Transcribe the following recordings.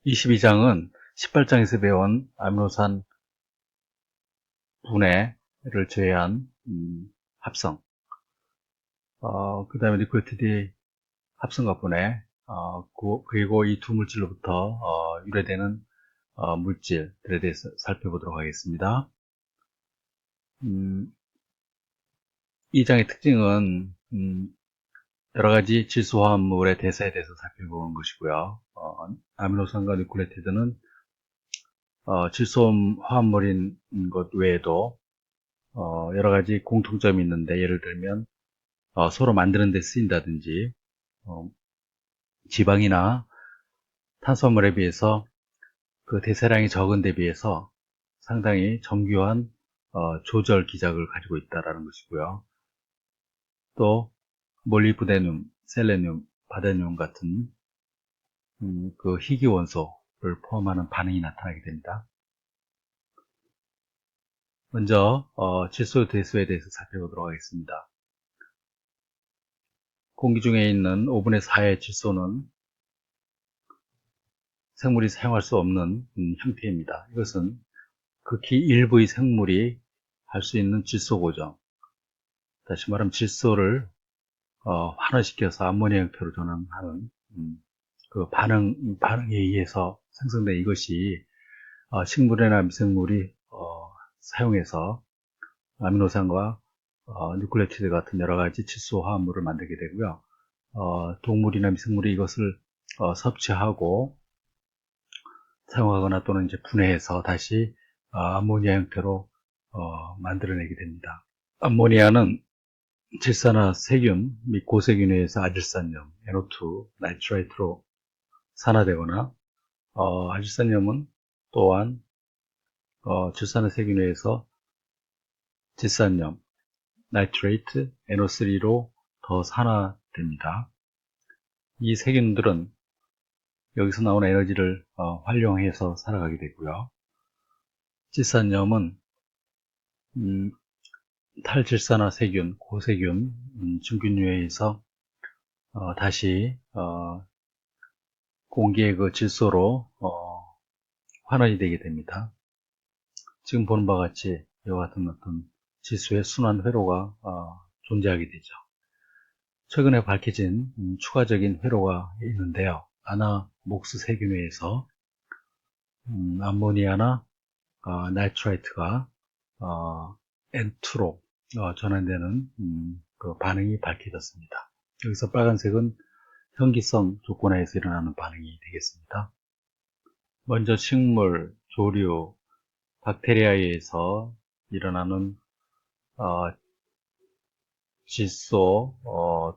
22장은 18장에서 배운 아미노산 분해를 제외한 합성, 그 다음에 니클레오티드 합성과 분해, 그리고 이 두 물질로부터 유래되는 물질들에 대해서 살펴보도록 하겠습니다. 이 장의 특징은 여러 가지 질소화합물의 대사에 대해서 살펴보는 것이고요. 아미노산과 니클레오티드는 질소 화합물인 것 외에도 여러 가지 공통점이 있는데, 예를 들면 서로 만드는 데 쓰인다든지, 지방이나 탄수화물에 비해서 그 대사량이 적은 데 비해서 상당히 정교한 조절 기작을 가지고 있다는 것이고요. 또 몰리브데늄, 셀레늄, 바데늄 같은 그 희귀 원소를 포함하는 반응이 나타나게 됩니다. 먼저 질소 대수에 대해서 살펴보도록 하겠습니다. 공기 중에 있는 5분의 4의 질소는 생물이 사용할 수 없는 형태입니다. 이것은 극히 일부의 생물이 할 수 있는 질소 고정, 다시 말하면 질소를 환원시켜서 암모니아 형태로 전환하는 그 반응에 의해서 생성된 이것이 식물이나 미생물이 사용해서 아미노산과 뉴클레오티드 같은 여러 가지 질소 화합물을 만들게 되고요. 동물이나 미생물이 이것을 섭취하고 사용하거나 또는 이제 분해해서 다시 암모니아 형태로 만들어내게 됩니다. 암모니아는 질산화 세균 및 고세균에 의해서 아질산염, NO2, 나이트레이트로 산화되거나 아질산염은 또한 질산화 세균에 의해서 질산염, 나이트레이트, NO3로 더 산화됩니다. 이 세균들은 여기서 나오는 에너지를 활용해서 살아가게 되고요. 질산염은 탈질산화 세균, 고세균, 증균류에 의해서 다시 공기의 그 질소로 환원이 되게 됩니다. 지금 보는 바와 같이 이와 같은 어떤 질소의 순환 회로가 존재하게 되죠. 최근에 밝혀진 추가적인 회로가 있는데요. 아나목스 세균에 의해서 암모니아나 나이트레이트가 N2로 전환되는 그 반응이 밝혀졌습니다. 여기서 빨간색은 현기성 조건하에서 일어나는 반응이 되겠습니다. 먼저 식물, 조류, 박테리아에 의해서 일어나는 질소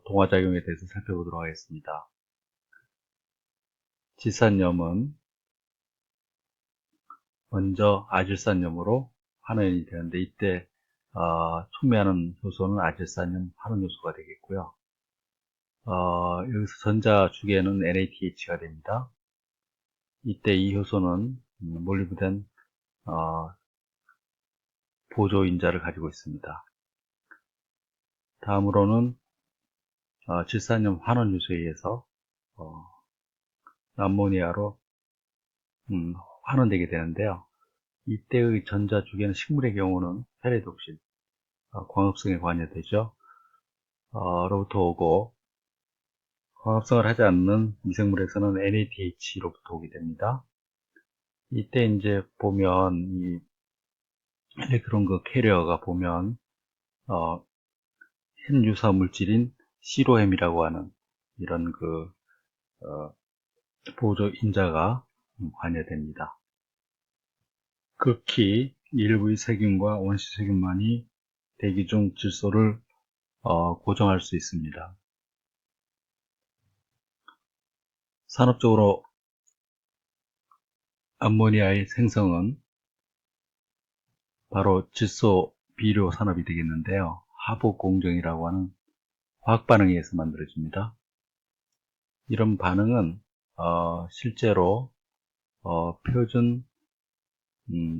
동화작용에 대해서 살펴보도록 하겠습니다. 질산염은 먼저 아질산염으로 환원이 되는데, 이때 촉매하는 효소는 아질산염 환원 요소가 되겠고요. 여기서 전자 주계는 NADH가 됩니다. 이때 이 효소는 몰리브덴 보조인자를 가지고 있습니다. 다음으로는 질산염 환원 요소에 의해서 암모니아로 환원되게 되는데요. 이때의 전자 주계는 식물의 경우는 페리독신, 광합성에 관여되죠. 로부터 오고, 광합성을 하지 않는 미생물에서는 NADH로부터 오게 됩니다. 이때 이제 보면 이 일렉트론 그 캐리어가 보면 현 유사 물질인 시로햄이라고 하는 이런 그 보조 인자가 관여됩니다. 극히 일부의 세균과 원시 세균만이 대기 중 질소를 고정할 수 있습니다. 산업적으로 암모니아의 생성은 바로 질소 비료 산업이 되겠는데요. 하복 공정이라고 하는 화학 반응에 의해서 만들어집니다. 이런 반응은 실제로 표준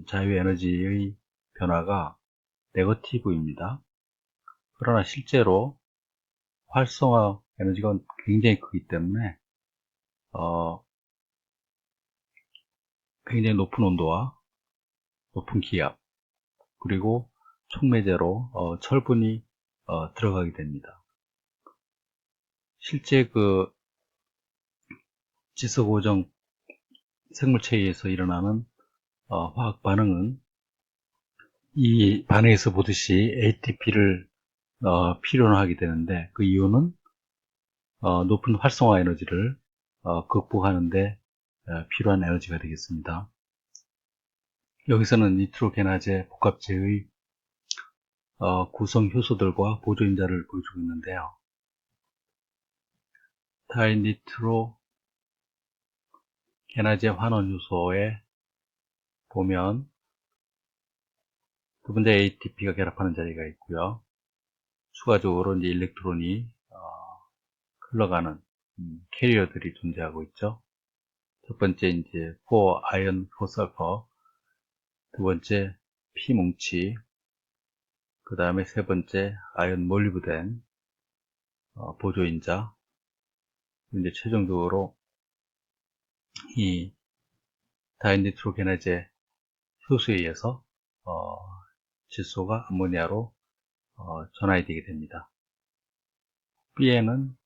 자유에너지의 변화가 네거티브입니다. 그러나 실제로 활성화 에너지가 굉장히 크기 때문에 굉장히 높은 온도와 높은 기압, 그리고 촉매제로 철분이 들어가게 됩니다. 실제 그 질소 고정 생물체에서 일어나는 화학 반응은 이 반응에서 보듯이 ATP를 필요로 하게 되는데, 그 이유는 높은 활성화 에너지를 극복하는데 필요한 에너지가 되겠습니다. 여기서는 니트로게나제 복합체의 구성 효소들과 보조인자를 보여주고 있는데요. 다이니트로 게나제 환원 효소에 보면 두 번째 ATP가 결합하는 자리가 있고요. 추가적으로 이제 일렉트론이 흘러가는 캐리어들이 존재하고 있죠. 첫 번째 이제 4 아이언 4 설퍼, 두 번째 P 뭉치, 그 다음에 세 번째 아이언 몰리브덴 보조인자. 이제 최종적으로 이 다이니트로게나제 효소에 의해서 질소가 암모니아로 전환이 되게 됩니다. B에는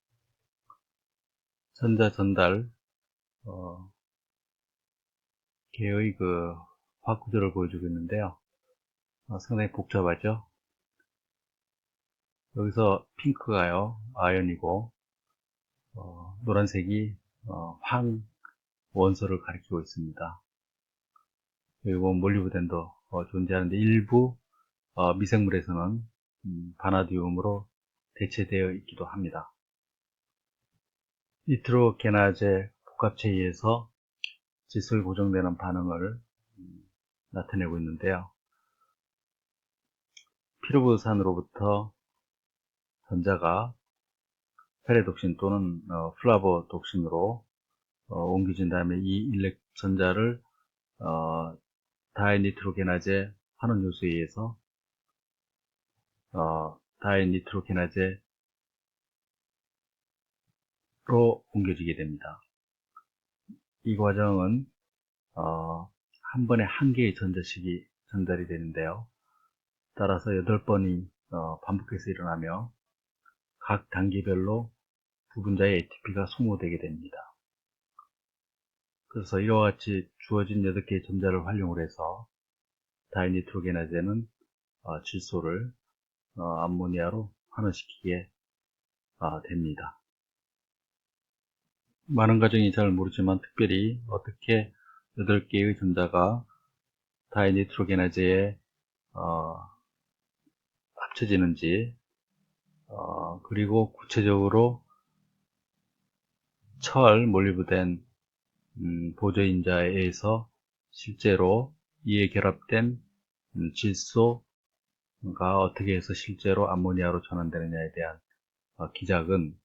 전자 전달 계의 그 화학 구조를 보여주고 있는데요. 상당히 복잡하죠. 여기서 핑크가요 아연이고, 노란색이 황 원소를 가리키고 있습니다. 그리고 몰리브덴도 존재하는데, 일부 미생물에서는 바나디움으로 대체되어 있기도 합니다. 니트로게나제 복합체에 의해서 질소에 고정되는 반응을 나타내고 있는데요. 피루부산으로부터 전자가 페레독신 또는 플라보독신으로 옮겨진 다음에 이 전자를 다이니트로게나제 환원 요소에 의해서 다이니트로게나제로 옮겨지게 됩니다. 이 과정은 한 번에 한 개의 전자식이 전달이 되는데요. 따라서 8번이 반복해서 일어나며 각 단계별로 두 분자의 ATP가 소모되게 됩니다. 그래서 이와 같이 주어진 8개의 전자를 활용을 해서 다이니트로게나제는 질소를 암모니아로 환원시키게 됩니다. 많은 과정이 잘 모르지만 특별히 어떻게 8개의 전자가 다이니트로게나제에 합쳐지는지, 그리고 구체적으로 철, 몰리브덴 보조인자에 의해서 실제로 이에 결합된 질소가 어떻게 해서 실제로 암모니아로 전환되느냐에 대한 기작은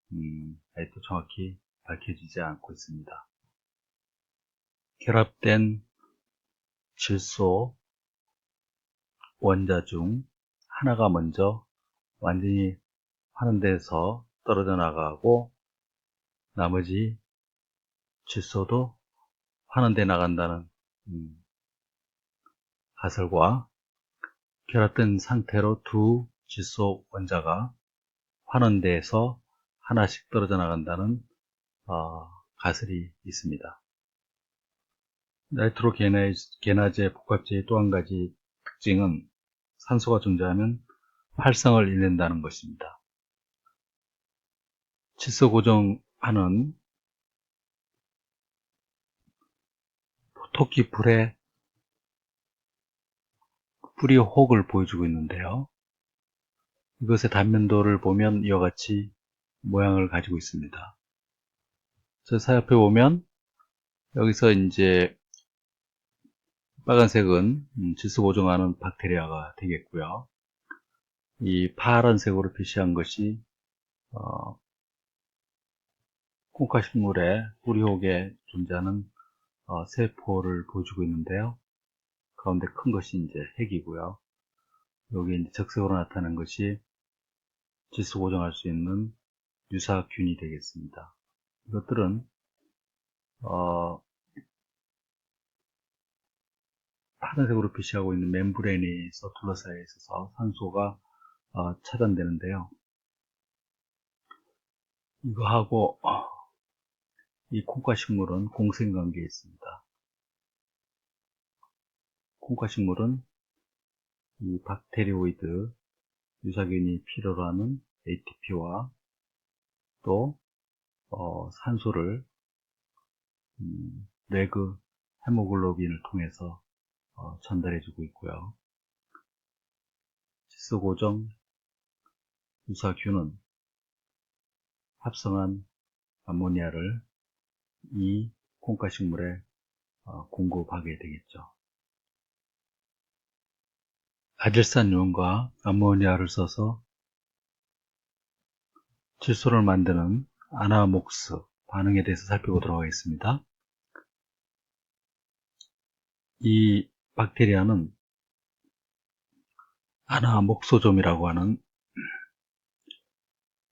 아직도 정확히 밝혀지지 않고 있습니다. 결합된 질소 원자 중 하나가 먼저 완전히 환원돼서 떨어져 나가고, 나머지 질소도 환원돼 나간다는 가설과, 결합된 상태로 두 질소 원자가 환원돼서 하나씩 떨어져 나간다는 가설이 있습니다. 나이트로게나제 복합체의 또 한 가지 특징은 산소가 존재하면 활성을 일낸다는 것입니다. 질소 고정하는 토끼 불의 뿌리 혹을 보여주고 있는데요. 이것의 단면도를 보면 이와 같이 모양을 가지고 있습니다. 저 사옆에 보면 여기서 이제 빨간색은 질소 고정하는 박테리아가 되겠고요. 이 파란색으로 표시한 것이 콩카식물의 뿌리혹에 존재하는 세포를 보여주고 있는데요. 가운데 큰 것이 이제 핵이고요. 여기 이제 적색으로 나타난 것이 질소 고정할 수 있는 유사균이 되겠습니다. 이것들은 파란색으로 표시하고 있는 멤브레인에서 둘러싸여 있어서 산소가 차단되는데요. 이거하고 이 콩가식물은 공생관계에 있습니다. 콩가식물은 이 박테리오이드 유사균이 필요로 하는 ATP와 또 산소를 레그 헤모글로빈을 통해서 전달해주고 있고요. 질소고정 유사균은 합성한 암모니아를 이 콩가식물에 공급하게 되겠죠. 아질산유황과 암모니아를 써서 질소를 만드는 아나목스 반응에 대해서 살펴보도록 하겠습니다. 이 박테리아는 아나목소점이라고 하는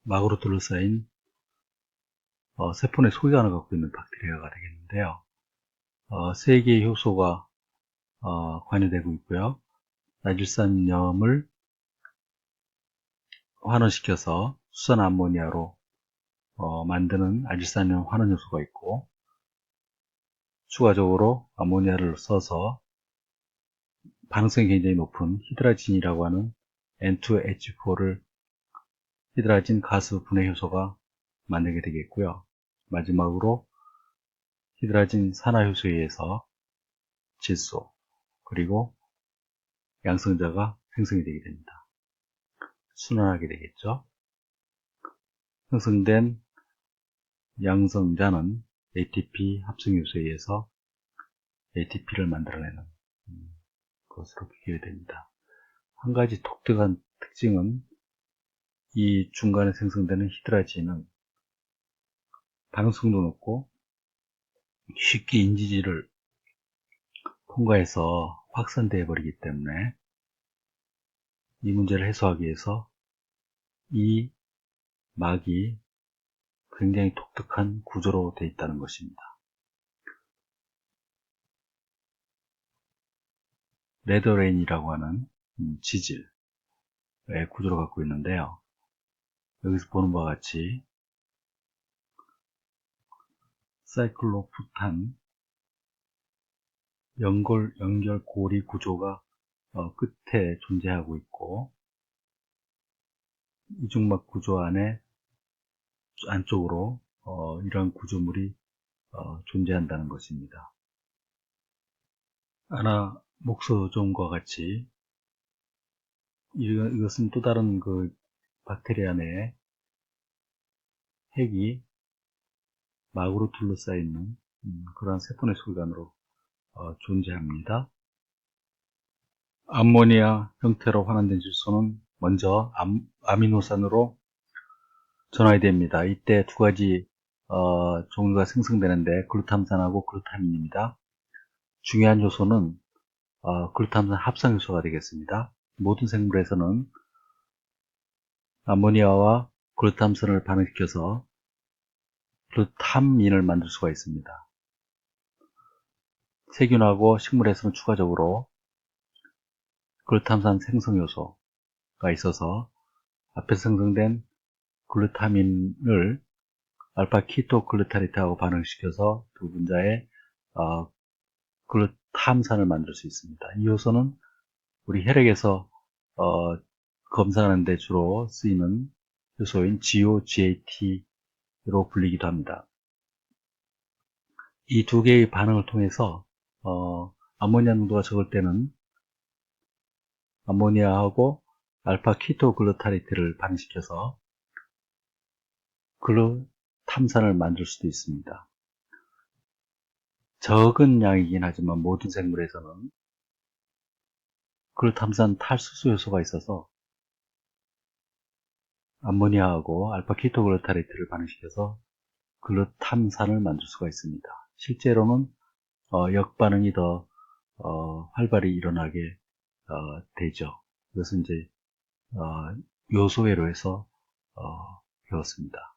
막으로 둘러싸인 세포내 소기관을 갖고 있는 박테리아가 되겠는데요. 세 개의 효소가 관여되고 있고요. 나질산염을 환원시켜서 수산 암모니아로 만드는 아질산염 환원 요소가 있고, 추가적으로 암모니아를 써서 반응성이 굉장히 높은 히드라진이라고 하는 N2H4를 히드라진 가스 분해 효소가 만들게 되겠고요. 마지막으로 히드라진 산화 효소에 의해서 질소 그리고 양성자가 생성이 되게 됩니다. 순환하게 되겠죠. 생성된 양성자는 ATP 합성 요소에 의해서 ATP를 만들어내는 것으로 비교됩니다. 한 가지 독특한 특징은 이 중간에 생성되는 히드라진은 반응성도 높고 쉽게 인지질을 통과해서 확산되어 버리기 때문에 이 문제를 해소하기 위해서 이 막이 굉장히 독특한 구조로 되어 있다는 것입니다. 레더레인이라고 하는 지질의 구조를 갖고 있는데요. 여기서 보는 바와 같이 사이클로프탄 연결 고리 구조가 끝에 존재하고 있고, 이중막 구조 안쪽으로 이러한 구조물이 존재한다는 것입니다. 아나목소점과 같이 이것은 또 다른 그 박테리아 내에 핵이 막으로 둘러싸여 있는 그러한 세포내 소기관으로 존재합니다. 암모니아 형태로 환원된 질소는 먼저 아미노산으로 전환이 됩니다. 이때 두 가지 종류가 생성되는데 글루탐산하고 글루타민입니다. 중요한 요소는 글루탐산 합성 요소가 되겠습니다. 모든 생물에서는 암모니아와 글루탐산을 반응시켜서 글루타민을 만들 수가 있습니다. 세균하고 식물에서는 추가적으로 글루탐산 생성 요소가 있어서 앞에서 생성된 글루타민을 알파 키토 글루타리트하고 반응시켜서 두 분자의 글루탐산을 만들 수 있습니다. 이 요소는 우리 혈액에서 검사하는 데 주로 쓰이는 요소인 GOGAT로 불리기도 합니다. 이 두 개의 반응을 통해서 암모니아 농도가 적을 때는 암모니아하고 알파 키토 글루타리트를 반응시켜서 글루탐산을 만들 수도 있습니다. 적은 양이긴 하지만 모든 생물에서는 글루탐산 탈수소 요소가 있어서 암모니아하고 알파 키토 글루타리트를 반응시켜서 글루탐산을 만들 수가 있습니다. 실제로는 역반응이 더 활발히 일어나게 되죠. 이것은 이제 요소회로에서 배웠습니다.